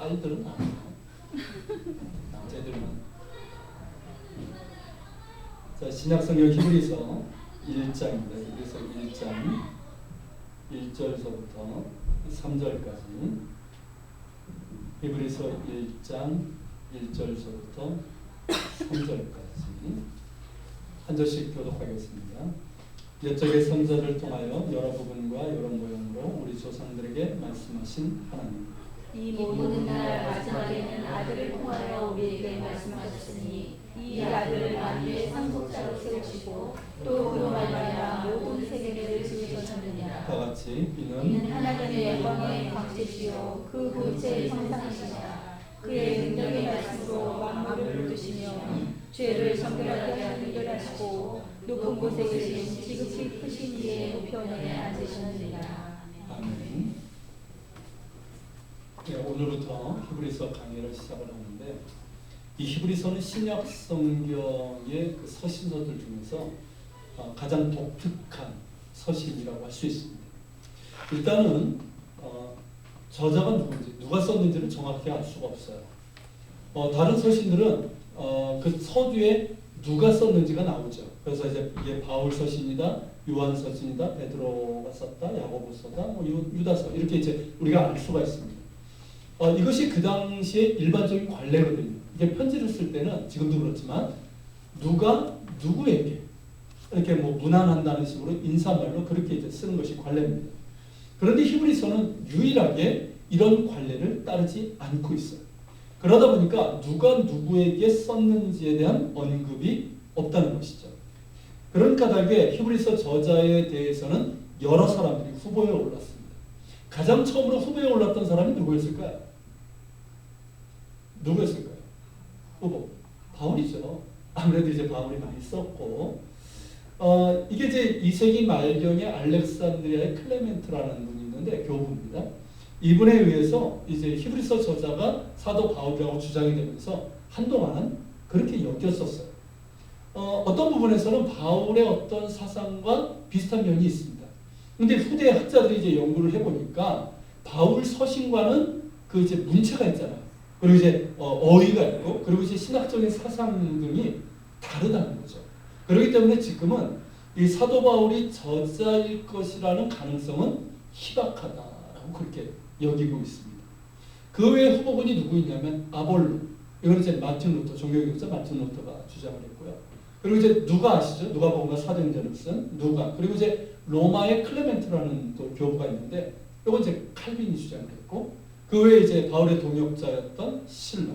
딸들은 아니에요. 남자들만. 자, 신약성경 히브리서 1장입니다. 히브리서 1장 1절서부터 3절까지. 히브리서 1장 1절서부터 3절까지 한 절씩 교독하겠습니다. 옛적의 선자를 통하여 여러 부분과 여러 모형으로 우리 조상들에게 말씀하신 하나님, 이 모든 날 마지막에는 아들을 통하여 우리에게 말씀하셨으니 이 아들을 만유의 상속자로 세우시고 또 그로 말미암아 모든 세계를 지으셨느니라. 다 같이 이는 하나님의 영광의 광채시요 그 본체의 형상이시라. 그의 능력의 말씀으로 만물을 이루시며 죄를 정결하게 하시고 높은 곳에 계신 지극히 크신 이의 우편에 앉으셨느니라. 아멘. 네, 오늘부터 히브리서 강의를 시작을 하는데, 이 히브리서는 신약 성경의 그 서신서들 중에서 가장 독특한 서신이라고 할 수 있습니다. 일단은 저자가 누군지, 누가 썼는지를 정확히 알 수가 없어요. 다른 서신들은 그 서두에 누가 썼는지가 나오죠. 그래서 이제 이게 바울 서신이다, 요한 서신이다, 베드로가 썼다, 야고보서다, 유다서 이렇게 이제 우리가 알 수가 있습니다. 이것이 그 당시의 일반적인 관례거든요. 이게 편지를 쓸 때는 지금도 그렇지만 누가 누구에게 이렇게 뭐 문안한다는 식으로 인사말로 그렇게 이제 쓰는 것이 관례입니다. 그런데 히브리서는 유일하게 이런 관례를 따르지 않고 있어요. 그러다 보니까 누가 누구에게 썼는지에 대한 언급이 없다는 것이죠. 그런 까닭에 히브리서 저자에 대해서는 여러 사람들이 후보에 올랐습니다. 가장 처음으로 후보에 올랐던 사람이 누구였을까요? 누구였을까요? 후보. 바울이죠. 아무래도 이제 바울이 많이 썼고, 이게 이제 2세기 말경에 알렉산드리아의 클레멘트라는 분이 있는데 교부입니다. 이분에 의해서 이제 히브리서 저자가 사도 바울이라고 주장이 되면서 한동안 그렇게 여겼었어요. 어떤 부분에서는 바울의 어떤 사상과 비슷한 면이 있습니다. 근데 후대 학자들이 이제 연구를 해보니까 바울 서신과는 그 이제 문체가 있잖아요. 그리고 이제 어휘가 있고, 그리고 이제 신학적인 사상 등이 다르다는 거죠. 그렇기 때문에 지금은 이 사도 바울이 저자일 것이라는 가능성은 희박하다라고 그렇게 여기고 있습니다. 그 외에 후보군이 누구 있냐면 아볼로. 이건 이제 마틴 루터, 종교개혁자 마틴 루터가 주장을 했고요. 그리고 이제 누가 아시죠? 누가복음과 사도행전을 쓴 누가. 그리고 이제 로마의 클레멘트라는 또 교부가 있는데, 이건 이제 칼빈이 주장을 했고, 그 외에 이제 바울의 동역자였던 실라,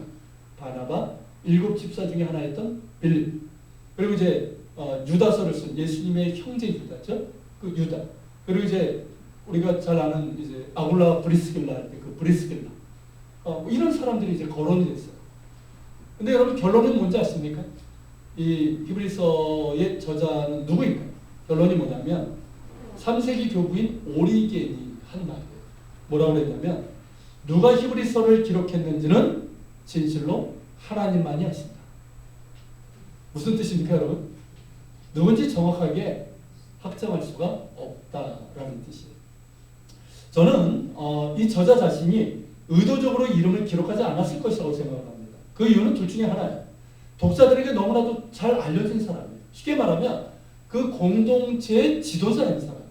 바나바, 7 집사 중에 하나였던 빌립, 그리고 이제 유다서를 쓴 예수님의 형제 유다죠, 그 유다. 그리고 이제 우리가 잘 아는 이제 아굴라 브리스길라 할 때 그 브리스길라, 이런 사람들이 이제 거론이 됐어요. 근데 여러분 결론은 뭔지 아십니까? 이 히브리서의 저자는 누구인가요? 결론이 뭐냐면 3세기 교부인 오리겐이 한 말이에요. 뭐라고 그랬냐면, 누가 히브리서를 기록했는지는 진실로 하나님만이 아신다. 무슨 뜻입니까, 여러분? 누군지 정확하게 확정할 수가 없다라는 뜻이에요. 저는 이 저자 자신이 의도적으로 이름을 기록하지 않았을 것이라고 생각을 합니다. 그 이유는 둘 중에 하나예요. 독자들에게 너무나도 잘 알려진 사람이에요. 쉽게 말하면 그 공동체의 지도자인 사람이에요.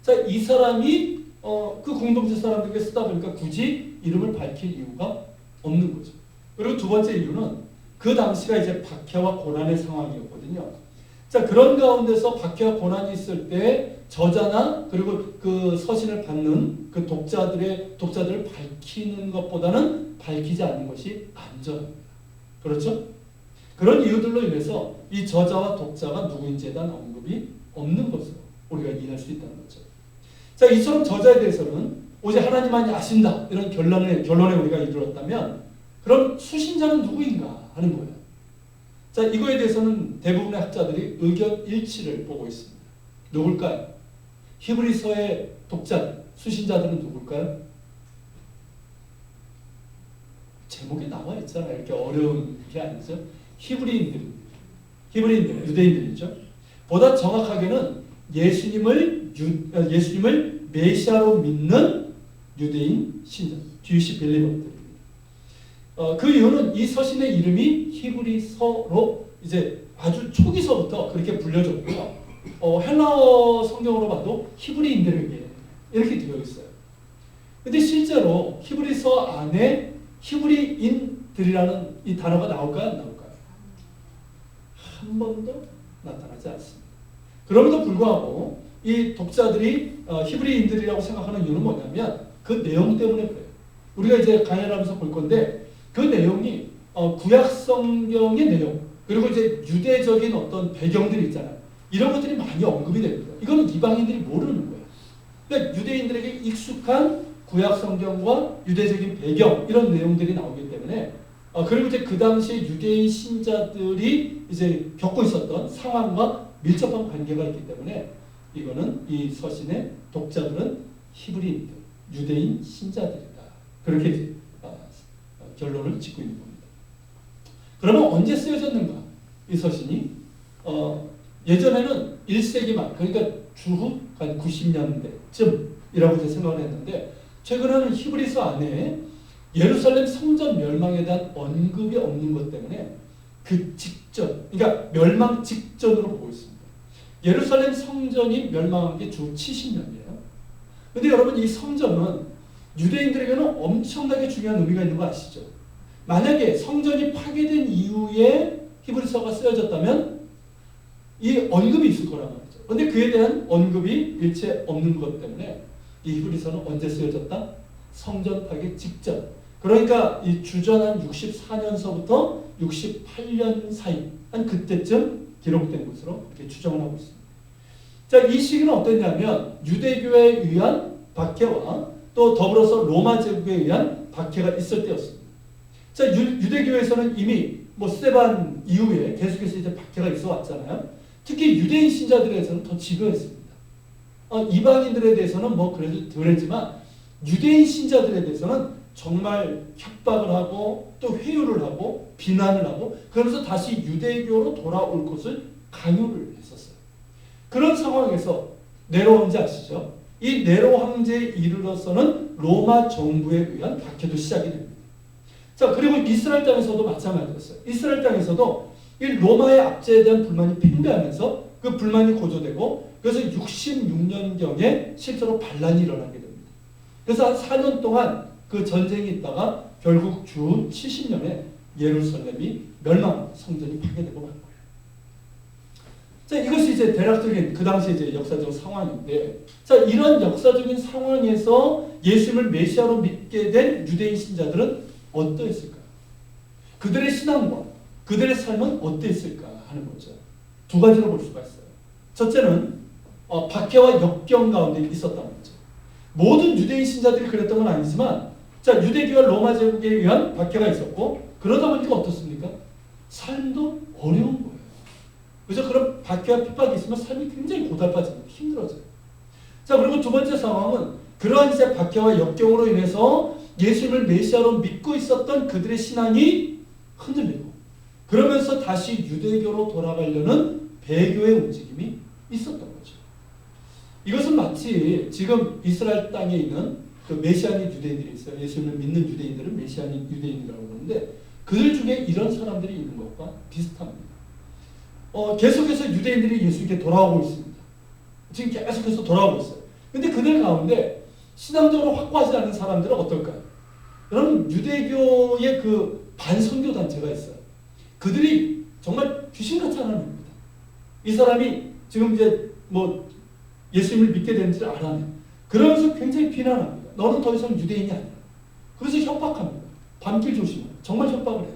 자, 이 사람이 그 공동체 사람들에게 쓰다 보니까 굳이 이름을 밝힐 이유가 없는 거죠. 그리고 두 번째 이유는 그 당시가 이제 박해와 고난의 상황이었거든요. 자, 그런 가운데서 박해와 고난이 있을 때 저자나 그리고 그 서신을 받는 그 독자들을 밝히는 것보다는 밝히지 않는 것이 안전합니다. 그렇죠? 그런 이유들로 인해서 이 저자와 독자가 누구인지에 대한 언급이 없는 것으로 우리가 이해할 수 있다는 거죠. 자, 이처럼 저자에 대해서는 오직 하나님만이 아신다, 이런 결론에 우리가 이르렀다면, 그럼 수신자는 누구인가 하는 거예요. 자, 이거에 대해서는 대부분의 학자들이 의견 일치를 보고 있습니다. 누굴까요? 히브리서의 독자들, 수신자들은 누굴까요? 제목에 나와 있잖아요. 이렇게 어려운 게 아니죠. 히브리인들, 유대인들이죠. 보다 정확하게는 예수님을 메시아로 믿는 유대인 신자, Jewish believer들입니다. 그 이유는 이 서신의 이름이 히브리서로 이제 아주 초기서부터 그렇게 불려졌고요. 헬라어 성경으로 봐도 히브리인들에게 이렇게 되어 있어요. 근데 실제로 히브리서 안에 히브리인들이라는 이 단어가 나올까요? 안 나올까요? 한 번도 나타나지 않습니다. 그럼에도 불구하고 이 독자들이 히브리인들이라고 생각하는 이유는 뭐냐면 그 내용 때문에 그래요. 우리가 이제 강연을 하면서 볼 건데 그 내용이 구약 성경의 내용 그리고 이제 유대적인 어떤 배경들이 있잖아요. 이런 것들이 많이 언급이 됩니다. 이거는 이방인들이 모르는 거예요. 그러니까 유대인들에게 익숙한 구약 성경과 유대적인 배경 이런 내용들이 나오기 때문에 그리고 이제 그 당시 유대인 신자들이 이제 겪고 있었던 상황과 밀접한 관계가 있기 때문에 이거는 이 서신의 독자들은 히브리인들, 유대인 신자들이다. 그렇게 결론을 짓고 있는 겁니다. 그러면 언제 쓰여졌는가? 이 서신이 예전에는 1세기 말 그러니까 주후 한 90년대쯤이라고 생각을 했는데 최근에는 히브리서 안에 예루살렘 성전 멸망에 대한 언급이 없는 것 때문에 그 직전, 그러니까 멸망 직전으로 보고 있습니다. 예루살렘 성전이 멸망한 게 주 70년이에요. 근데 여러분 이 성전은 유대인들에게는 엄청나게 중요한 의미가 있는 거 아시죠? 만약에 성전이 파괴된 이후에 히브리서가 쓰여졌다면 이 언급이 있을 거란 말이죠. 그런데 그에 대한 언급이 일체 없는 것 때문에 이 히브리서는 언제 쓰여졌다? 성전 파괴 직전. 그러니까 이 주전 한 64년서부터 68년 사이 한 그때쯤 기록된 것으로 이렇게 추정을 하고 있습니다. 자, 이 시기는 어땠냐면 유대교에 의한 박해와 또 더불어서 로마 제국에 의한 박해가 있을 때였습니다. 자, 유대교에서는 이미 스데반 이후에 계속해서 이제 박해가 있어 왔잖아요. 특히 유대인 신자들에서는 더 집요했습니다. 이방인들에 대해서는 그래도 덜했지만 유대인 신자들에 대해서는 정말 협박을 하고 또 회유를 하고 비난을 하고 그러면서 다시 유대교로 돌아올 것을 강요를 했었어요. 그런 상황에서 네로 황제 아시죠? 이 네로 황제에 이르러서는 로마 정부에 의한 박해도 시작이 됩니다. 자, 그리고 이스라엘 땅에서도 마찬가지였어요. 이스라엘 땅에서도 이 로마의 압제에 대한 불만이 팽배하면서 그 불만이 고조되고 그래서 66년경에 실제로 반란이 일어나게 됩니다. 그래서 한 4년 동안 그 전쟁이 있다가 결국 주 70년에 예루살렘이 멸망, 성전이 파괴되고 만 거예요. 자, 이것이 이제 대략적인 그 당시 이제 역사적 상황인데, 자, 이런 역사적인 상황에서 예수님을 메시아로 믿게 된 유대인 신자들은 어떠했을까요? 그들의 신앙과 그들의 삶은 어땠을까 하는 거죠. 두 가지로 볼 수가 있어요. 첫째는 박해와 역경 가운데 있었다는 거죠. 모든 유대인 신자들이 그랬던 건 아니지만, 자, 유대교와 로마 제국에 의한 박해가 있었고, 그러다 보니까 어떻습니까? 삶도 어려운 거예요. 그래서 그런 박해와 핍박이 있으면 삶이 굉장히 고달파집니다. 힘들어져요. 자, 그리고 두 번째 상황은 그러한 이제 박해와 역경으로 인해서 예수님을 메시아로 믿고 있었던 그들의 신앙이 흔들리고, 그러면서 다시 유대교로 돌아가려는 배교의 움직임이 있었던 거죠. 이것은 마치 지금 이스라엘 땅에 있는 그 메시아닌 유대인들이 있어요. 예수님을 믿는 유대인들은 메시아닌 유대인이라고 그러는데 그들 중에 이런 사람들이 있는 것과 비슷합니다. 계속해서 유대인들이 예수님께 돌아오고 있습니다. 지금 계속해서 돌아오고 있어요. 근데 그들 가운데 신앙적으로 확고하지 않은 사람들은 어떨까요? 여러분, 유대교의 그 반선교 단체가 있어요. 그들이 정말 귀신같이 하나님입니다. 이 사람이 지금 이제 예수님을 믿게 된지를 알아내. 그러면서 굉장히 비난합니다. 너는 더 이상 유대인이 아니야. 그래서 협박합니다. 밤길 조심하라. 정말 협박을 해요.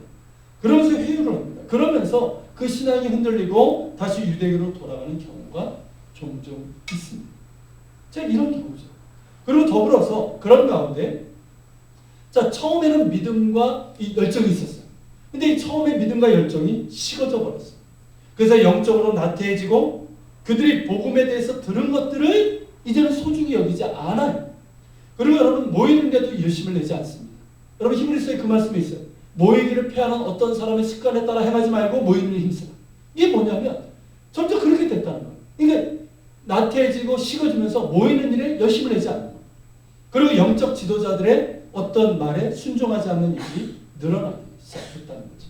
그러면서 회유를 합니다. 그러면서 그 신앙이 흔들리고 다시 유대교로 돌아가는 경우가 종종 있습니다. 자, 이런 경우죠. 그리고 더불어서 그런 가운데, 자, 처음에는 믿음과 이 열정이 있었어요. 근데 이 처음에 믿음과 열정이 식어져 버렸어요. 그래서 영적으로 나태해지고 그들이 복음에 대해서 들은 것들을 이제는 소중히 여기지 않아요. 그리고 여러분, 모이는데도 열심을 내지 않습니다. 여러분, 히브리서에 그 말씀이 있어요. 모이기를 패하는 어떤 사람의 습관에 따라 행하지 말고 모이는 일 힘쓰라. 이게 뭐냐면 점점 그렇게 됐다는 거예요. 그러니까 나태해지고 식어지면서 모이는 일에 열심을 내지 않는 거예요. 그리고 영적 지도자들의 어떤 말에 순종하지 않는 일이 늘어나기 시작했다는 거죠.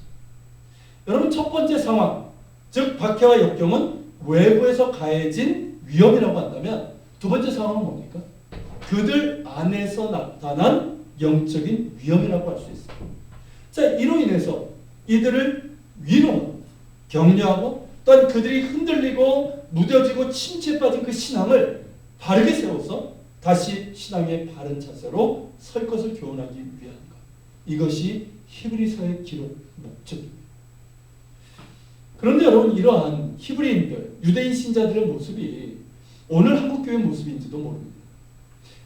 여러분 첫 번째 상황, 즉 박해와 역경은 외부에서 가해진 위험이라고 한다면 두 번째 상황은 뭡니까? 그들 안에서 나타난 영적인 위험이라고 할 수 있어요. 자, 이로 인해서 이들을 위로하고 격려하고 또한 그들이 흔들리고 무뎌지고 침체에 빠진 그 신앙을 바르게 세워서 다시 신앙의 바른 자세로 설 것을 교훈하기 위한 것. 이것이 히브리서의 기록 목적입니다. 그런데 여러분 이러한 히브리인들, 유대인 신자들의 모습이 오늘 한국교회 모습인지도 모릅니다.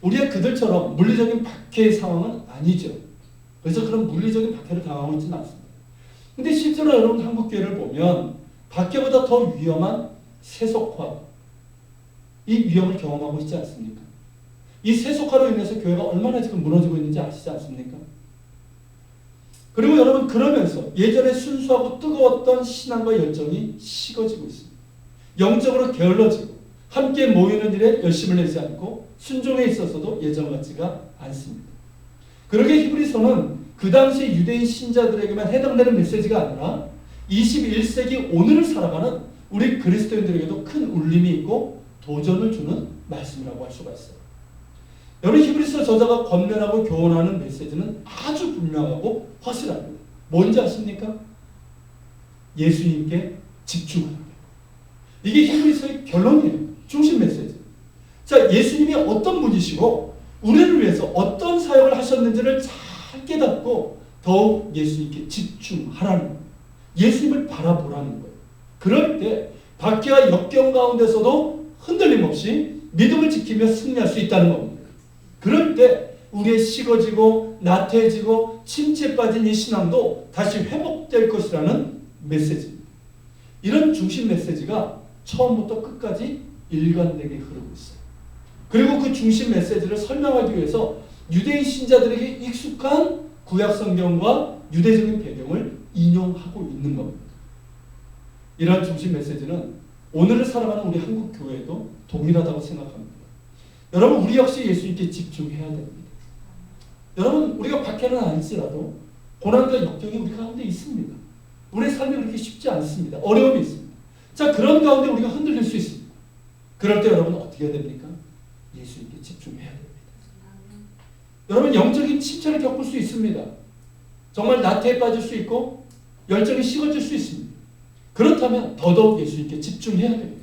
우리가 그들처럼 물리적인 박해의 상황은 아니죠. 그래서 그런 물리적인 박해를 당하고 있지는 않습니다. 근데 실제로 여러분 한국교회를 보면 박해보다 더 위험한 세속화, 이 위험을 경험하고 있지 않습니까? 이 세속화로 인해서 교회가 얼마나 지금 무너지고 있는지 아시지 않습니까? 그리고 여러분 그러면서 예전에 순수하고 뜨거웠던 신앙과 열정이 식어지고 있습니다. 영적으로 게을러지고 함께 모이는 일에 열심을 내지 않고 순종에 있어서도 예전 같지가 않습니다. 그러게 히브리서는 그 당시 유대인 신자들에게만 해당되는 메시지가 아니라 21세기 오늘을 살아가는 우리 그리스도인들에게도 큰 울림이 있고 도전을 주는 말씀이라고 할 수가 있어요. 여러분 히브리서 저자가 권면하고 교훈하는 메시지는 아주 분명하고 확실합니다. 뭔지 아십니까? 예수님께 집중하는 거예요. 이게 히브리서의 결론이에요. 중심 메시지. 자, 예수님이 어떤 분이시고 우리를 위해서 어떤 사역을 하셨는지를 잘 깨닫고 더욱 예수님께 집중하라는 거예요. 예수님을 바라보라는 거예요. 그럴 때 박해와 역경 가운데서도 흔들림 없이 믿음을 지키며 승리할 수 있다는 겁니다. 그럴 때 우리의 식어지고 나태해지고 침체에 빠진 이 신앙도 다시 회복될 것이라는 메시지입니다. 이런 중심 메시지가 처음부터 끝까지 일관되게 흐르고 있어요. 그리고 그 중심 메시지를 설명하기 위해서 유대인 신자들에게 익숙한 구약 성경과 유대적인 배경을 인용하고 있는 겁니다. 이러한 중심 메시지는 오늘을 살아가는 우리 한국 교회도 동일하다고 생각합니다. 여러분 우리 역시 예수님께 집중해야 됩니다. 여러분 우리가 박해는 아닐지라도 고난과 역경이 우리 가운데 있습니다. 우리의 삶이 그렇게 쉽지 않습니다. 어려움이 있습니다. 자, 그런 가운데 우리가 흔들릴 수 있습니다. 그럴 때 여러분 어떻게 해야 됩니까? 예수님께 집중해야 됩니다. 여러분 영적인 침체를 겪을 수 있습니다. 정말 나태에 빠질 수 있고 열정이 식어질 수 있습니다. 그렇다면 더더욱 예수님께 집중해야 됩니다.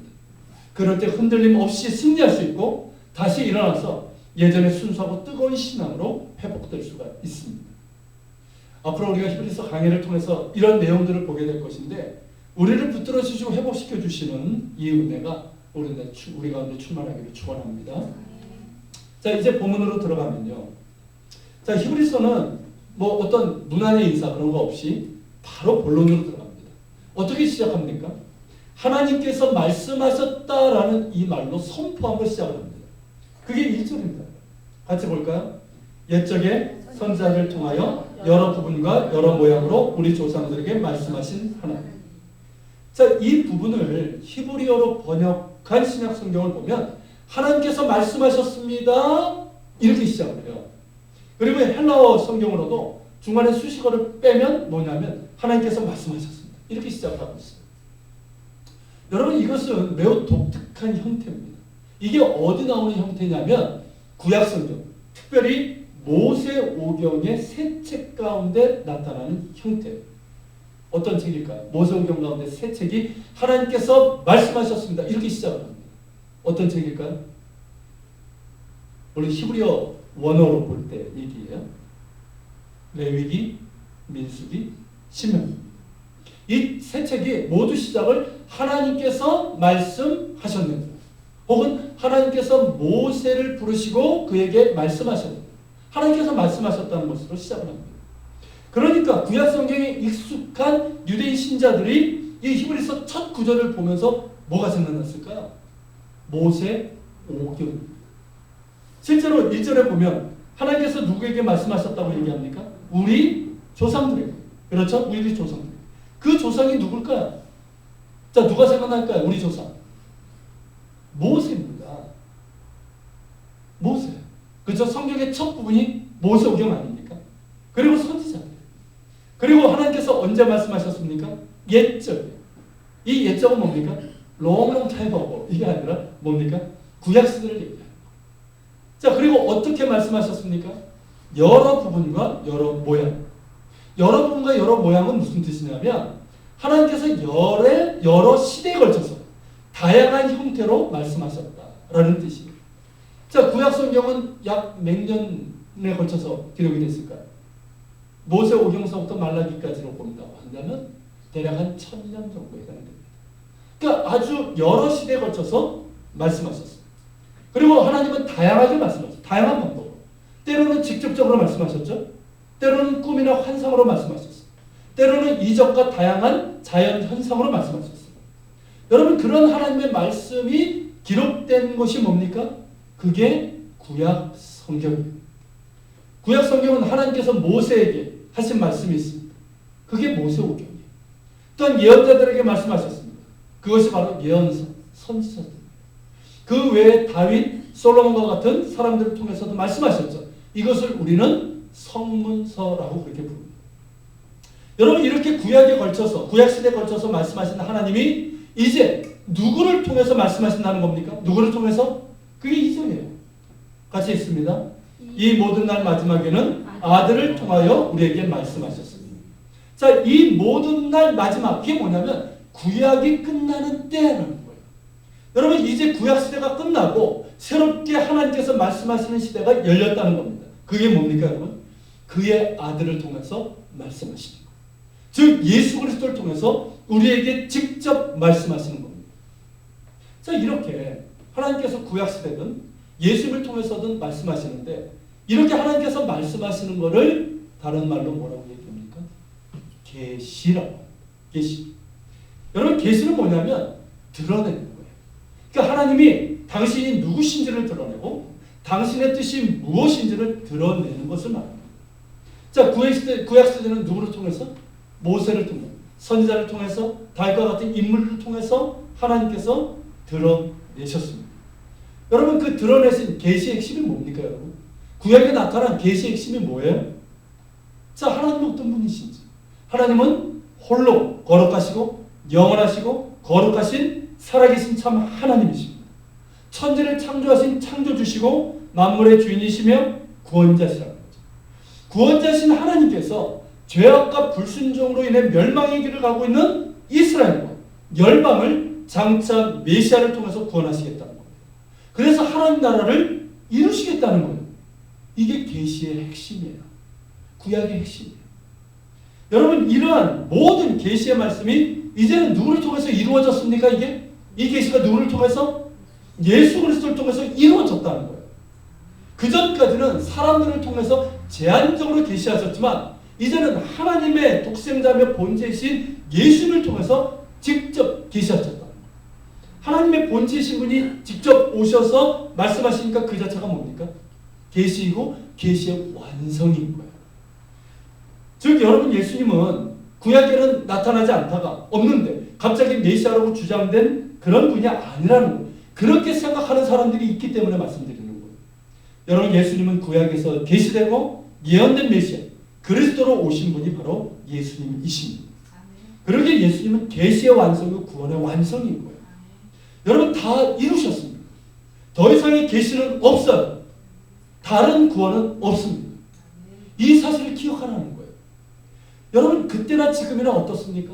그럴 때 흔들림 없이 승리할 수 있고 다시 일어나서 예전의 순수하고 뜨거운 신앙으로 회복될 수가 있습니다. 앞으로 우리가 히브리서 강해를 통해서 이런 내용들을 보게 될 것인데 우리를 붙들어 주시고 회복시켜 주시는 이 은혜가 우리 가운데 충만하기를 축원합니다. 자, 이제 본문으로 들어가면요. 자, 히브리서는 뭐 어떤 문안의 인사 그런 거 없이 바로 본론으로 들어갑니다. 어떻게 시작합니까? 하나님께서 말씀하셨다라는 이 말로 선포함을 시작을 합니다. 그게 1절입니다. 같이 볼까요? 옛적에 선지자를 통하여 여러 부분과 여러 모양으로 우리 조상들에게 말씀하신 하나님. 자, 이 부분을 히브리어로 번역한 신약 성경을 보면 하나님께서 말씀하셨습니다. 이렇게 시작을 해요. 그리고 헬라어 성경으로도 중간에 수식어를 빼면 뭐냐면 하나님께서 말씀하셨습니다. 이렇게 시작을 하고 있어요. 여러분 이것은 매우 독특한 형태입니다. 이게 어디 나오는 형태냐면 구약 성경, 특별히 모세오경의 세 책 가운데 나타나는 형태예요. 어떤 책일까요? 모세오경 가운데 세 책이 하나님께서 말씀하셨습니다. 이렇게 시작을 합니다. 어떤 책일까요? 우리 히브리어 원어로 볼 때 얘기예요. 레위기, 민수기, 신명기. 이 세 책이 모두 시작을 하나님께서 말씀하셨는데 혹은 하나님께서 모세를 부르시고 그에게 말씀하셨는데 하나님께서 말씀하셨다는 것으로 시작을 합니다. 그러니까 구약 성경에 익숙한 유대인 신자들이 이 히브리서 첫 구절을 보면서 뭐가 생각났을까요? 모세오경. 실제로 1절에 보면 하나님께서 누구에게 말씀하셨다고 얘기합니까? 우리 조상들에게. 그렇죠? 우리 조상들. 그 조상이 누굴까요? 자, 누가 생각날까요? 우리 조상. 모세입니다. 모세. 그렇죠? 성경의 첫 부분이 모세오경 아닙니까? 그리고 선지자들. 그리고 하나님께서 언제 말씀하셨습니까? 옛적이에요. 이 옛적은 뭡니까? long time ago. 이게 아니라 뭡니까? 구약시대를 얘기해요. 자, 그리고 어떻게 말씀하셨습니까? 여러 부분과 여러 모양. 여러 부분과 여러 모양은 무슨 뜻이냐면 하나님께서 여러 시대에 걸쳐서 다양한 형태로 말씀하셨다라는 뜻이에요. 자, 구약 성경은 약 몇 년에 걸쳐서 기록이 됐을까요? 모세 오경서부터 말라기까지로 본다고 한다면 대략 한 1000년 정도에 해당됩니다. 그러니까 아주 여러 시대에 걸쳐서 말씀하셨어요. 그리고 하나님은 다양하게 말씀하셨어요. 다양한 방법으로. 때로는 직접적으로 말씀하셨죠. 때로는 꿈이나 환상으로 말씀하셨어요. 때로는 이적과 다양한 자연 현상으로 말씀하셨어요. 여러분, 그런 하나님의 말씀이 기록된 것이 뭡니까? 그게 구약 성경입니다. 구약 성경은 하나님께서 모세에게 하신 말씀이 있습니다. 그게 모세오경이에요. 또한 예언자들에게 말씀하셨습니다. 그것이 바로 예언서, 선지서입니다. 그 외에 다윗, 솔로몬과 같은 사람들을 통해서도 말씀하셨죠. 이것을 우리는 성문서라고 그렇게 부릅니다. 여러분, 이렇게 구약에 걸쳐서, 구약 시대에 걸쳐서 말씀하신 하나님이 이제 누구를 통해서 말씀하신다는 겁니까? 누구를 통해서? 그게 이절이에요. 같이 있습니다. 이 모든 날 마지막에는 아들을 통하여 우리에게 말씀하셨습니다. 자, 이 모든 날 마지막, 그게 뭐냐면 구약이 끝나는 때라는 거예요. 여러분, 이제 구약 시대가 끝나고 새롭게 하나님께서 말씀하시는 시대가 열렸다는 겁니다. 그게 뭡니까, 여러분? 그의 아들을 통해서 말씀하시는 거예요. 즉 예수 그리스도를 통해서 우리에게 직접 말씀하시는 겁니다. 자, 이렇게 하나님께서 구약 시대든 예수를 통해서든 말씀하시는데, 이렇게 하나님께서 말씀하시는 것을 다른 말로 뭐라고 얘기합니까? 계시라고. 계시. 여러분, 계시는 뭐냐면 드러내는 거예요. 그러니까 하나님이 당신이 누구신지를 드러내고 당신의 뜻이 무엇인지를 드러내는 것을 말합니다. 자, 구약 시대는 누구를 통해서? 모세를 통해, 선지자를 통해서, 다윗과 같은 인물을 통해서 하나님께서 드러내셨습니다. 여러분, 그 드러내신 계시의 핵심이 뭡니까, 여러분? 구약에 나타난 계시의 핵심이 뭐예요? 자, 하나님은 어떤 분이신지. 하나님은 홀로 거룩하시고 영원하시고 거룩하신 살아계신 참 하나님이십니다. 천지를 창조하신 창조주시고 만물의 주인이시며 구원자시라는 거죠. 구원자신 하나님께서 죄악과 불순종으로 인해 멸망의 길을 가고 있는 이스라엘과 열방을 장차 메시아를 통해서 구원하시겠다는 겁니다. 그래서 하나님 나라를 이루시겠다는 거예요. 이게 계시의 핵심이에요. 구약의 핵심이에요. 여러분, 이러한 모든 계시의 말씀이 이제는 누구를 통해서 이루어졌습니까? 이 계시가 누구를 통해서? 예수 그리스도를 통해서 이루어졌다는 거예요. 그 전까지는 사람들을 통해서 제한적으로 계시하셨지만 이제는 하나님의 독생자며 본체이신 예수를 통해서 직접 계시하셨다는 거예요. 하나님의 본체이신 분이 직접 오셔서 말씀하시니까 그 자체가 뭡니까? 계시이고 계시의 완성인 거예요. 즉, 여러분, 예수님은 구약에는 나타나지 않다가 없는데 갑자기 메시아라고 주장된 그런 분이 아니라는 거예요. 그렇게 생각하는 사람들이 있기 때문에 말씀드리는 거예요. 여러분, 예수님은 구약에서 계시되고 예언된 메시아, 그리스도로 오신 분이 바로 예수님이십니다. 그러기에 예수님은 계시의 완성이고 구원의 완성인 거예요. 여러분, 다 이루셨습니다. 더 이상의 계시는 없어요. 다른 구원은 없습니다. 이 사실을 기억하라는 거예요. 여러분, 그때나 지금이나 어떻습니까?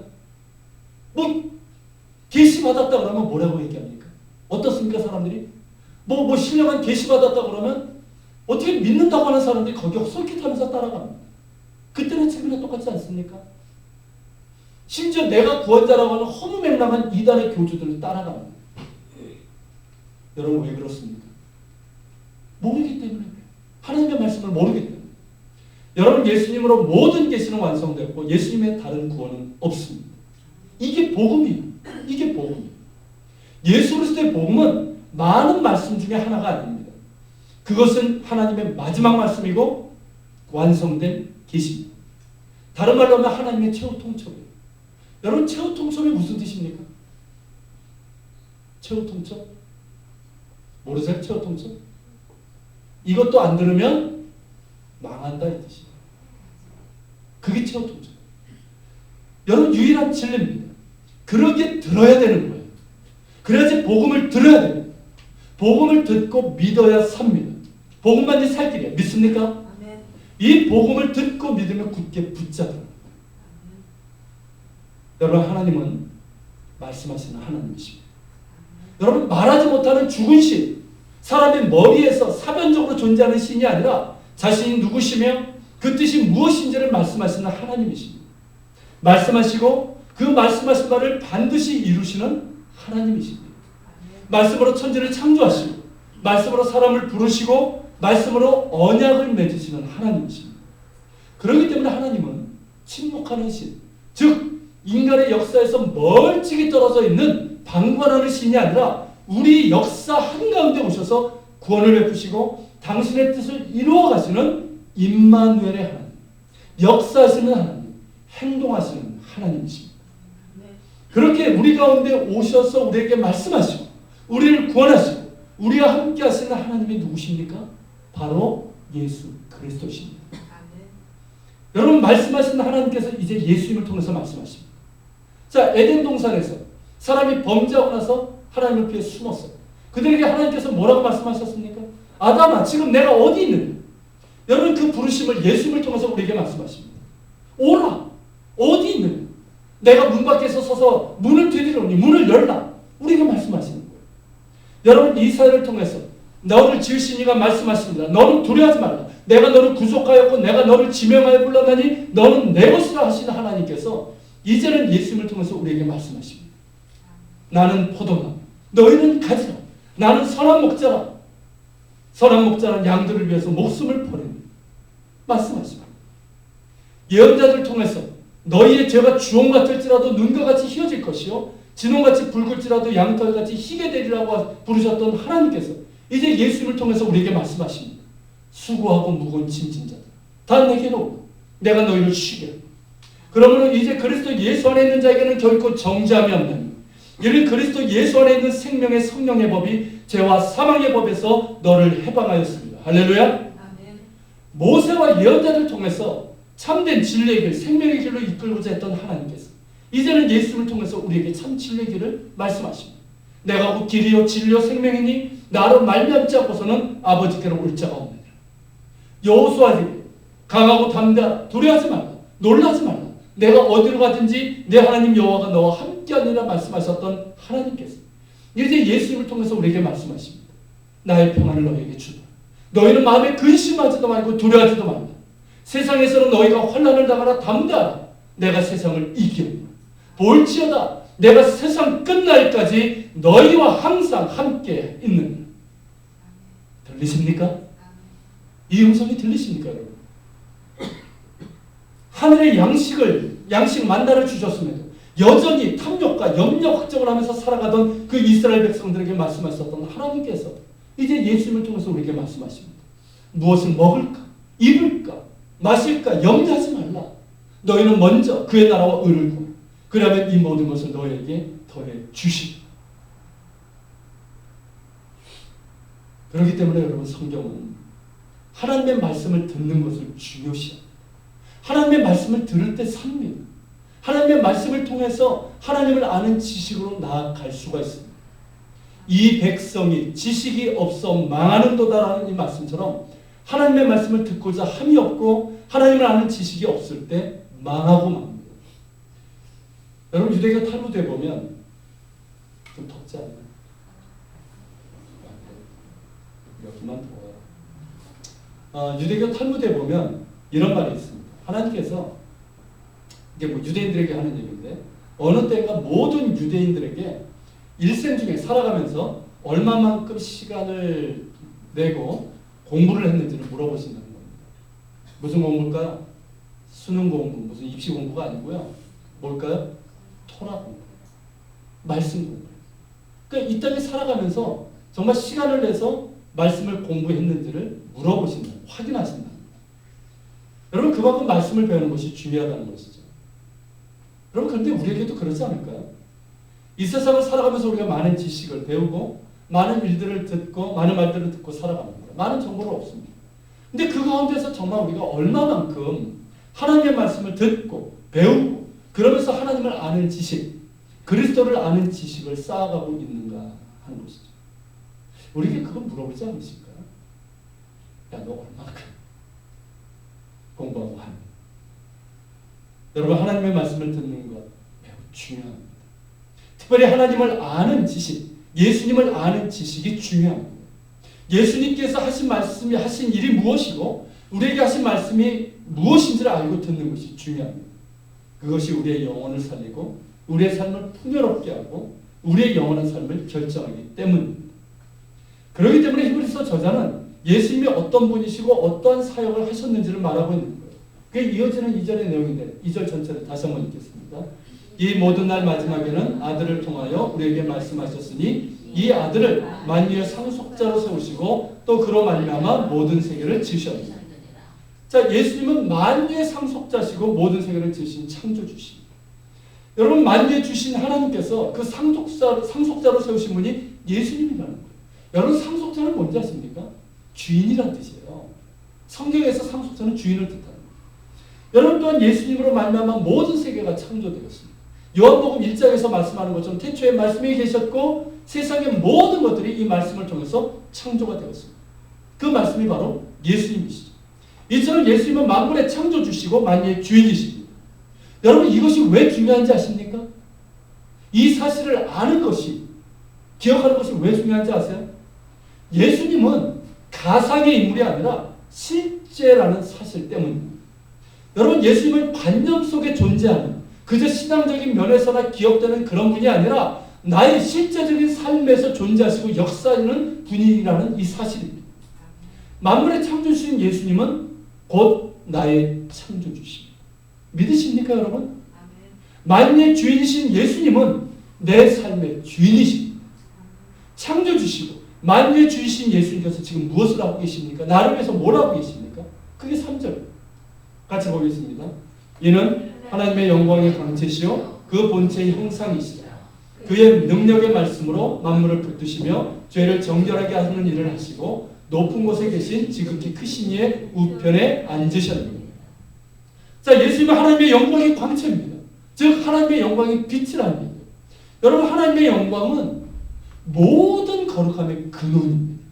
계시 받았다 그러면 뭐라고 얘기합니까? 어떻습니까, 사람들이? 신령한 계시 받았다 그러면 어떻게 믿는다고 하는 사람들이 거기에 솔깃하면서 따라갑니다. 그때나 지금이나 똑같지 않습니까? 심지어 내가 구원자라고 하는 허무맹랑한 이단의 교주들을 따라갑니다. 여러분, 왜 그렇습니까? 모르기 때문에 그래요. 하나님의 말씀을 모르기 때문에. 여러분, 예수님으로 모든 계시는 완성되었고 예수님의 다른 구원은 없습니다. 이게 복음이에요. 이게 복음이에요. 예수 그리스도의 복음은 많은 말씀 중에 하나가 아닙니다. 그것은 하나님의 마지막 말씀이고 완성된 계시입니다. 다른 말로 하면 하나님의 최후 통첩이에요. 여러분, 최후 통첩이 무슨 뜻입니까? 최후 통첩? 모르세요? 최후 통첩? 이것도 안 들으면 망한다 이 뜻이에요. 그게 최후 통첩. 여러분 유일한 진리입니다. 그렇게 들어야 되는 거예요. 그래야지 복음을 들어야 됩니다. 복음을 듣고 믿어야 삽니다. 복음만이 살 길이에요. 믿습니까? 아멘. 이 복음을 듣고 믿으면 굳게 붙잡아요. 여러분 하나님은 말씀하시는 하나님이십니다. 여러분 말하지 못하는 죽은 신, 사람의 머리에서 사변적으로 존재하는 신이 아니라 자신이 누구시며 그 뜻이 무엇인지를 말씀하시는 하나님이십니다. 말씀하시고 그 말씀하신 말을 반드시 이루시는 하나님이십니다. 말씀으로 천지를 창조하시고 말씀으로 사람을 부르시고 말씀으로 언약을 맺으시는 하나님이십니다. 그렇기 때문에 하나님은 침묵하는 신, 즉 인간의 역사에서 멀찍이 떨어져 있는 방관하는 신이 아니라 우리 역사 한가운데 오셔서 구원을 베푸시고 당신의 뜻을 이루어 가시는 임마누엘의 하나님, 역사하시는 하나님, 행동하시는 하나님이십니다. 그렇게 우리 가운데 오셔서 우리에게 말씀하시고 우리를 구원하시고 우리와 함께 하시는 하나님이 누구십니까? 바로 예수 그리스도십니다. 여러분 말씀하시는 하나님께서 이제 예수님을 통해서 말씀하십니다. 자, 에덴 동산에서 사람이 범죄하고 나서 하나님을 피해 숨었어요. 그들에게 하나님께서 뭐라고 말씀하셨습니까? 아담아, 지금 내가 어디 있느냐? 여러분 그 부르심을 예수님을 통해서 우리에게 말씀하십니다. 오라, 어디 있느냐? 내가 문 밖에서 서서 문을 두드리오니 문을 열라. 우리에게 말씀하시는 거예요. 여러분 이사야를 통해서 너를 지으신 이가 말씀하십니다. 너는 두려워하지 말라. 내가 너를 구속하였고 내가 너를 지명하여 불렀나니 너는 내 것이라 하시는 하나님께서 이제는 예수님을 통해서 우리에게 말씀하십니다. 나는 포도나무, 너희는 가지라. 나는 선한 목자라. 선한 목자는 양들을 위해서 목숨을 버립니다. 말씀하십니다. 예언자들 통해서 너희의 죄가 주홍 같을지라도 눈과 같이 희어질 것이요 진홍같이 붉을지라도 양털같이 희게 되리라고 부르셨던 하나님께서 이제 예수님을 통해서 우리에게 말씀하십니다. 수고하고 무거운 짐진 자들 다 내게로 오라. 내가 너희를 쉬게 하리라. 그러므로 이제 그리스도 예수 안에 있는 자에게는 결코 정죄함이 없나니 이는 그리스도 예수 안에 있는 생명의 성령의 법이 죄와 사망의 법에서 너를 해방하였습니다. 할렐루야. 아멘. 모세와 예언자들 통해서 참된 진리의 길, 생명의 길로 이끌고자 했던 하나님께서 이제는 예수님을 통해서 우리에게 참 진리의 길을 말씀하십니다. 내가 곧 길이요 진리요 생명이니 나로 말미암지 않고서는 아버지께로 올 자가 없느니라. 여호수아에게 강하고 담대하라. 두려워하지 말라. 놀라지 말라. 내가 어디로 가든지 내 하나님 여호와가 너와 함께하리라 말씀하셨던 하나님께서 이제 예수님을 통해서 우리에게 말씀하십니다. 나의 평안을 너희에게 주라. 너희는 마음에 근심하지도 말고 두려워하지도 말라. 세상에서는 너희가 환난을 당하라. 담대하라. 내가 세상을 이기었노라. 볼지어다 내가 세상 끝날까지 너희와 항상 함께 있느니라. 들리십니까? 이 음성이 들리십니까 여러분? 하늘의 양식 만나를 주셨음에도 여전히 탐욕과 염려 걱정을 하면서 살아가던 그 이스라엘 백성들에게 말씀하셨던 하나님께서 이제 예수님을 통해서 우리에게 말씀하십니다. 무엇을 먹을까? 입을까? 마실까? 염려하지 말라. 너희는 먼저 그의 나라와 의를 구하라. 그러면 이 모든 것을 너희에게 더해 주시리라. 그렇기 때문에 여러분 성경은 하나님의 말씀을 듣는 것을 중요시합니다. 하나님의 말씀을 들을 때 삽니다. 하나님의 말씀을 통해서 하나님을 아는 지식으로 나아갈 수가 있습니다. 이 백성이 지식이 없어 망하는도다라는 이 말씀처럼 하나님의 말씀을 듣고자 함이 없고 하나님을 아는 지식이 없을 때 망하고 맙니다. 여러분 유대교 탈무드에 보면 좀 덥지 않나요? 몇 분만 더 와요. 유대교 탈무드에 보면 이런 말이 있습니다. 하나님께서 이게 뭐 유대인들에게 하는 얘기인데 어느 때인가 모든 유대인들에게 일생 중에 살아가면서 얼마만큼 시간을 내고 공부를 했는지를 물어보신다는 겁니다. 무슨 공부일까요? 수능 공부, 무슨 입시 공부가 아니고요. 뭘까요? 토라 공부, 말씀 공부. 그러니까 이 땅에 살아가면서 정말 시간을 내서 말씀을 공부했는지를 물어보신다, 확인하신다. 여러분 그만큼 말씀을 배우는 것이 중요하다는 것이죠. 여러분 그런데 우리에게도 그렇지 않을까요? 이 세상을 살아가면서 우리가 많은 지식을 배우고 많은 일들을 듣고 많은 말들을 듣고 살아갑니다. 많은 정보를 얻습니다. 근데 그 가운데서 정말 우리가 얼마만큼 하나님의 말씀을 듣고 배우고 그러면서 하나님을 아는 지식, 그리스도를 아는 지식을 쌓아가고 있는가 하는 것이죠. 우리에게 그건 물어보지 않으실까요? 야, 너 얼마큼 공부하고 하니? 여러분, 하나님의 말씀을 듣는 것 매우 중요합니다. 특별히 하나님을 아는 지식, 예수님을 아는 지식이 중요합니다. 예수님께서 하신 말씀이 하신 일이 무엇이고 우리에게 하신 말씀이 무엇인지를 알고 듣는 것이 중요합니다. 그것이 우리의 영혼을 살리고 우리의 삶을 풍요롭게 하고 우리의 영원한 삶을 결정하기 때문입니다. 그렇기 때문에 히브리서 저자는 예수님이 어떤 분이시고 어떠한 사역을 하셨는지를 말하고 있는 거예요. 그게 이어지는 2절의 내용인데 2절 전체를 다시 한번 읽겠습니다. 이 모든 날 마지막에는 아들을 통하여 우리에게 말씀하셨으니 이 아들을 만유의 상속자로 세우시고 또 그로 말미암아 모든 세계를 지으셨습니다. 자, 예수님은 만유의 상속자시고 모든 세계를 지으신 창조주십니다. 여러분, 만유에 주신 하나님께서 그 상속자로 세우신 분이 예수님이라는 거예요. 여러분, 상속자는 뭔지 아십니까? 주인이라는 뜻이에요. 성경에서 상속자는 주인을 뜻하는 거예요. 여러분, 또한 예수님으로 말미암아 모든 세계가 창조되었습니다. 요한복음 1장에서 말씀하는 것처럼 태초에 말씀이 계셨고 세상의 모든 것들이 이 말씀을 통해서 창조가 되었습니다. 그 말씀이 바로 예수님이시죠. 이처럼 예수님은 만물의 창조주시고 만유의 주인이십니다. 여러분, 이것이 왜 중요한지 아십니까? 이 사실을 아는 것이, 기억하는 것이 왜 중요한지 아세요? 예수님은 가상의 인물이 아니라 실제라는 사실 때문입니다. 여러분, 예수님은 관념 속에 존재하는, 그저 신앙적인 면에서나 기억되는 그런 분이 아니라 나의 실제적인 삶에서 존재하시고 역사하는 분이라는 이 사실입니다. 만물의 창조주신 예수님은 곧 나의 창조주십니다. 믿으십니까, 여러분? 만유의 주인이신 예수님은 내 삶의 주인이십니다. 창조주시고 만유의 주이신 예수님께서 지금 무엇을 하고 계십니까? 나를 위해서 뭘 하고 계십니까? 그게 3절 같이 보겠습니다. 이는 하나님의 영광의 강체시요 그 본체의 형상이시라. 그의 능력의 말씀으로 만물을 붙드시며 죄를 정결하게 하는 일을 하시고 높은 곳에 계신 지극히 크신 이의 우편에 앉으셨습니다. 자, 예수님은 하나님의 영광의 광채입니다. 즉 하나님의 영광의 빛이라는 얘기예요. 여러분, 하나님의 영광은 모든 거룩함의 근원입니다.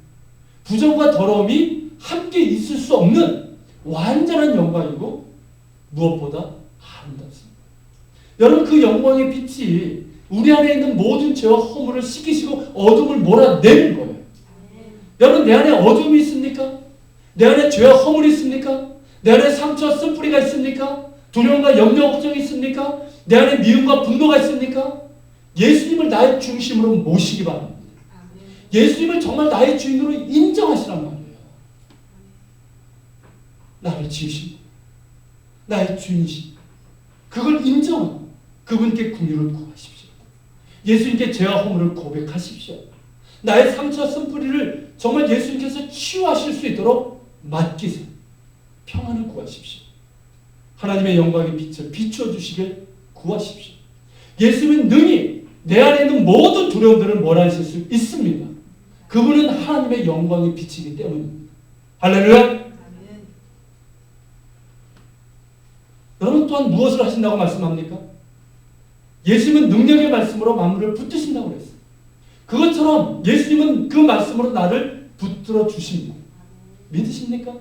부정과 더러움이 함께 있을 수 없는 완전한 영광이고 무엇보다 아름답습니다. 여러분, 그 영광의 빛이 우리 안에 있는 모든 죄와 허물을 씻기시고 어둠을 몰아내는 거예요. 여러분, 내 안에 어둠이 있습니까? 내 안에 죄와 허물이 있습니까? 내 안에 상처와 쓴뿌리가 있습니까? 두려움과 염려, 걱정이 있습니까? 내 안에 미움과 분노가 있습니까? 예수님을 나의 중심으로 모시기 바랍니다. 예수님을 정말 나의 주인으로 인정하시란 말이에요. 나를 지으시고 나의 주인이시고 그걸 인정하고 그분께 긍휼을 구하십시오. 예수님께 죄와 허물을 고백하십시오. 나의 상처와 쓴뿌리를 정말 예수님께서 치유하실 수 있도록 맡기세요. 평안을 구하십시오. 하나님의 영광의 빛을 비추어 주시길 구하십시오. 예수님은 능히 내 안에 있는 모든 두려움들을 몰아내실 수 있습니다. 그분은 하나님의 영광의 빛이기 때문입니다. 할렐루야. 여러분, 또한 무엇을 하신다고 말씀합니까? 예수님은 능력의 말씀으로 만물을 붙드신다고 그랬어요. 그것처럼 예수님은 그 말씀으로 나를 붙들어 주십니다. 믿으십니까?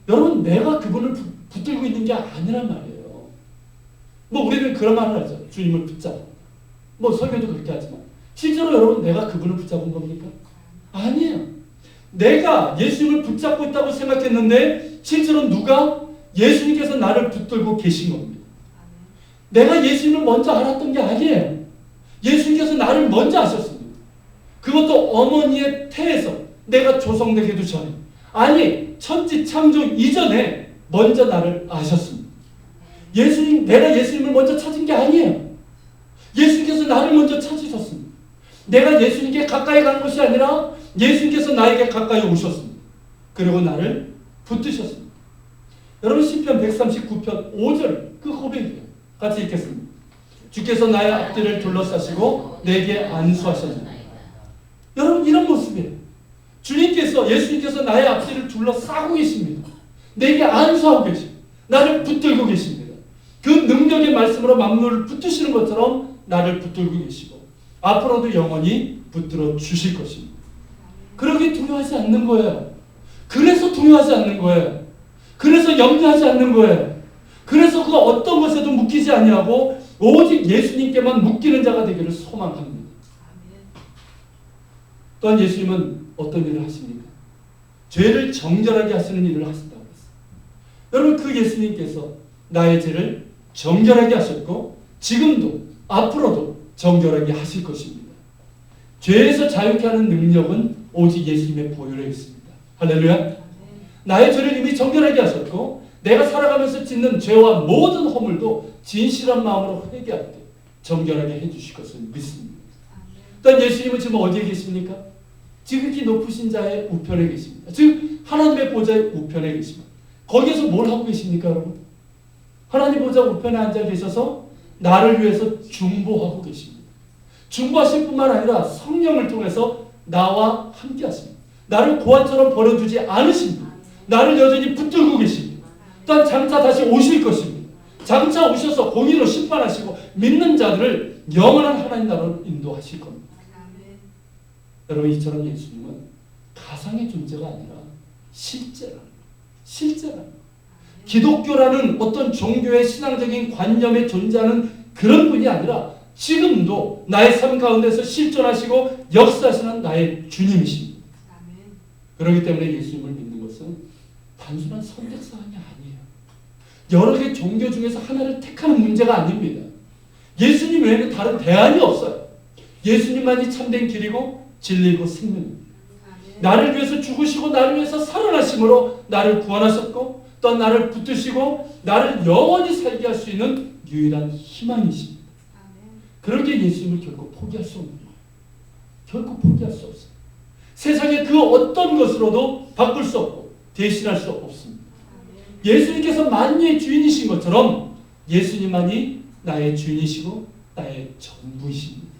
여러분, 내가 그분을 붙들고 있는 게 아니란 말이에요. 뭐 우리는 그런 말을 하죠. 주님을 붙잡아. 뭐 설교도 그렇게 하지만 실제로 여러분, 내가 그분을 붙잡은 겁니까? 아니에요. 내가 예수님을 붙잡고 있다고 생각했는데 실제로 누가? 예수님께서 나를 붙들고 계신 겁니다. 내가 예수님을 먼저 알았던 게 아니에요. 예수님께서 나를 먼저 아셨습니다. 그것도 어머니의 태에서 내가 조성되기도 전에, 아니 천지 창조 이전에 먼저 나를 아셨습니다. 내가 예수님을 먼저 찾은 게 아니에요. 예수님께서 나를 먼저 찾으셨습니다. 내가 예수님께 가까이 간 것이 아니라 예수님께서 나에게 가까이 오셨습니다. 그리고 나를 붙드셨습니다. 여러분, 시편 139편 5절 그 고백이에요. 같이 읽겠습니다. 주께서 나의 앞뒤를 둘러싸시고 내게 안수하셨습니다. 여러분, 이런 모습이에요. 주님께서, 예수님께서 나의 앞뒤를 둘러싸고 계십니다. 내게 안수하고 계십니다. 나를 붙들고 계십니다. 그 능력의 말씀으로 만물을 붙드시는 것처럼 나를 붙들고 계시고 앞으로도 영원히 붙들어 주실 것입니다. 그러기 두려워하지 않는 거예요. 그래서 두려워하지 않는 거예요. 그래서 염려하지 않는 거예요. 그래서 그 어떤 것에도 묶이지 아니하고 오직 예수님께만 묶이는 자가 되기를 소망합니다. 또한 예수님은 어떤 일을 하십니까? 죄를 정결하게 하시는 일을 하신다고 했어요. 여러분, 그 예수님께서 나의 죄를 정결하게 하셨고 지금도 앞으로도 정결하게 하실 것입니다. 죄에서 자유케 하는 능력은 오직 예수님의 보혈에 있습니다. 할렐루야. 나의 죄를 이미 정결하게 하셨고 내가 살아가면서 짓는 죄와 모든 허물도 진실한 마음으로 회개할 때 정결하게 해주실 것을 믿습니다. 또한 예수님은 지금 어디에 계십니까? 지극히 높으신 자의 우편에 계십니다. 즉 하나님의 보좌의 우편에 계십니다. 거기에서 뭘 하고 계십니까, 여러분? 하나님 보좌 우편에 앉아 계셔서 나를 위해서 중보하고 계십니다. 중보하실 뿐만 아니라 성령을 통해서 나와 함께 하십니다. 나를 고아처럼 버려두지 않으십니다. 나를 여전히 붙들고 계십니다. 또한 장차 다시 오실 것입니다. 장차 오셔서 공의로 심판하시고 믿는 자들을 영원한 하나님 나라로 인도하실 겁니다. 여러분, 이처럼 예수님은 가상의 존재가 아니라 실제라는 기독교라는 어떤 종교의 신앙적인 관념에 존재하는 그런 분이 아니라 지금도 나의 삶 가운데서 실존하시고 역사하시는 나의 주님이십니다. 그렇기 때문에 예수님을 믿는 것은 단순한 선택사항이 아니에요. 여러 개 종교 중에서 하나를 택하는 문제가 아닙니다. 예수님 외에는 다른 대안이 없어요. 예수님만이 참된 길이고 진리고 생명입니다. 나를 위해서 죽으시고 나를 위해서 살아나심으로 나를 구원하셨고 또 나를 붙드시고 나를 영원히 살게 할 수 있는 유일한 희망이십니다. 그러기에 예수님을 결코 포기할 수 없는 거예요. 결코 포기할 수 없어요. 세상의 그 어떤 것으로도 바꿀 수 없고 대신할 수 없습니다. 예수님께서 만유의 주인이신 것처럼 예수님만이 나의 주인이시고 나의 전부이십니다.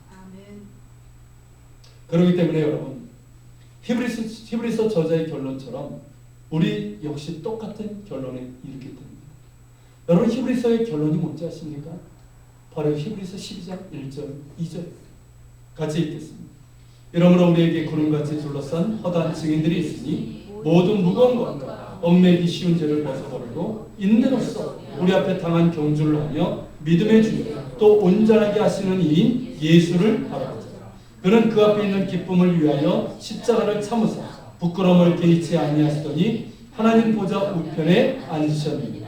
그렇기 때문에 여러분, 히브리서 저자의 결론처럼 우리 역시 똑같은 결론에 이르게 됩니다. 여러분, 히브리서의 결론이 뭔지 아십니까? 바로 히브리서 12장 1절 2절 같이 읽겠습니다. 이러므로 우리에게 구름같이 둘러싼 허다한 증인들이 있으니 모든 무거운 것과 얽매기 쉬운 죄를 벗어버리고 인내로써 우리 앞에 당한 경주를 하며 믿음의 주님 또 온전하게 하시는 이인 예수를 바라보자. 그는 그 앞에 있는 기쁨을 위하여 십자가를 참으사 부끄러움을 개의치 아니하시더니 하나님 보좌 우편에 앉으셨느니라.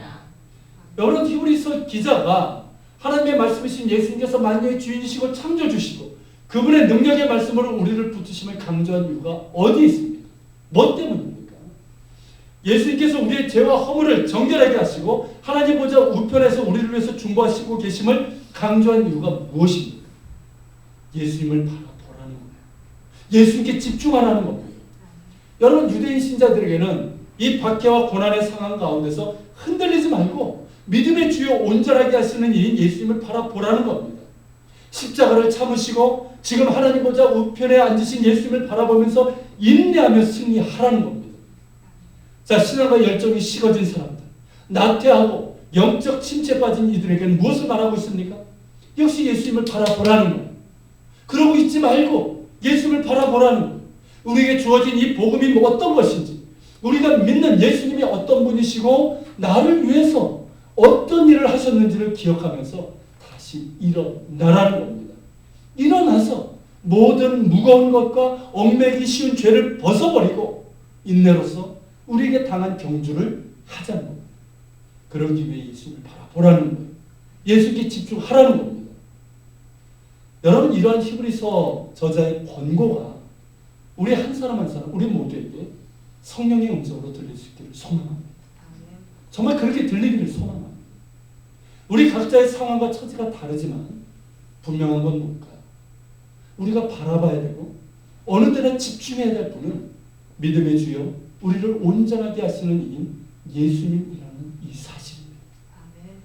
여러분, 히브리서 기자가 하나님의 말씀이신 예수님께서 만유의 주인이시고 창조주시고 그분의 능력의 말씀으로 우리를 붙드심을 강조한 이유가 어디에 있습니까? 뭐 때문입니까? 예수님께서 우리의 죄와 허물을 정결하게 하시고 하나님 보좌 우편에서 우리를 위해서 중보하시고 계심을 강조한 이유가 무엇입니까? 예수님을 바라보라는 거예요. 예수님께 집중하라는 겁니다. 여러분, 유대인 신자들에게는 이 박해와 고난의 상황 가운데서 흔들리지 말고 믿음의 주요 온전하게 하시는 이인 예수님을 바라보라는 겁니다. 십자가를 참으시고 지금 하나님 보좌 우편에 앉으신 예수님을 바라보면서 인내하며 승리하라는 겁니다. 자, 신앙과 열정이 식어진 사람들, 나태하고 영적 침체에 빠진 이들에게는 무엇을 말하고 있습니까? 역시 예수님을 바라보라는 거예요. 그러고 있지 말고 예수님을 바라보라는 거예요. 우리에게 주어진 이 복음이 어떤 것인지, 우리가 믿는 예수님이 어떤 분이시고 나를 위해서 어떤 일을 하셨는지를 기억하면서 다시 일어나라는 겁니다. 일어나서 모든 무거운 것과 얽매기 쉬운 죄를 벗어버리고 인내로서 우리에게 당한 경주를 하자는 겁니다. 그러기 위해 예수님을 바라보라는 거예요. 예수께 집중하라는 겁니다. 여러분, 이러한 히브리서 저자의 권고가 우리 한 사람 한 사람, 우리 모두에게 성령의 음성으로 들릴 수 있기를 소망합니다. 정말 그렇게 들리기를 소망합니다. 우리 각자의 상황과 처지가 다르지만 분명한 건 뭘까요? 우리가 바라봐야 되고 어느 때나 집중해야 될 분은 믿음의 주여 우리를 온전하게 하시는 이인 예수님이라는 이 사실입니다.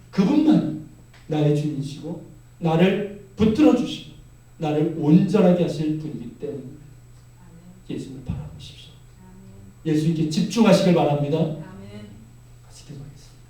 그분만 나의 주인이시고 나를 붙들어 주시고 나를 온전하게 하실 분이기 때문입니다. 예수님을 바라보십시오. 예수님께 집중하시길 바랍니다. 같이 기도하겠습니다.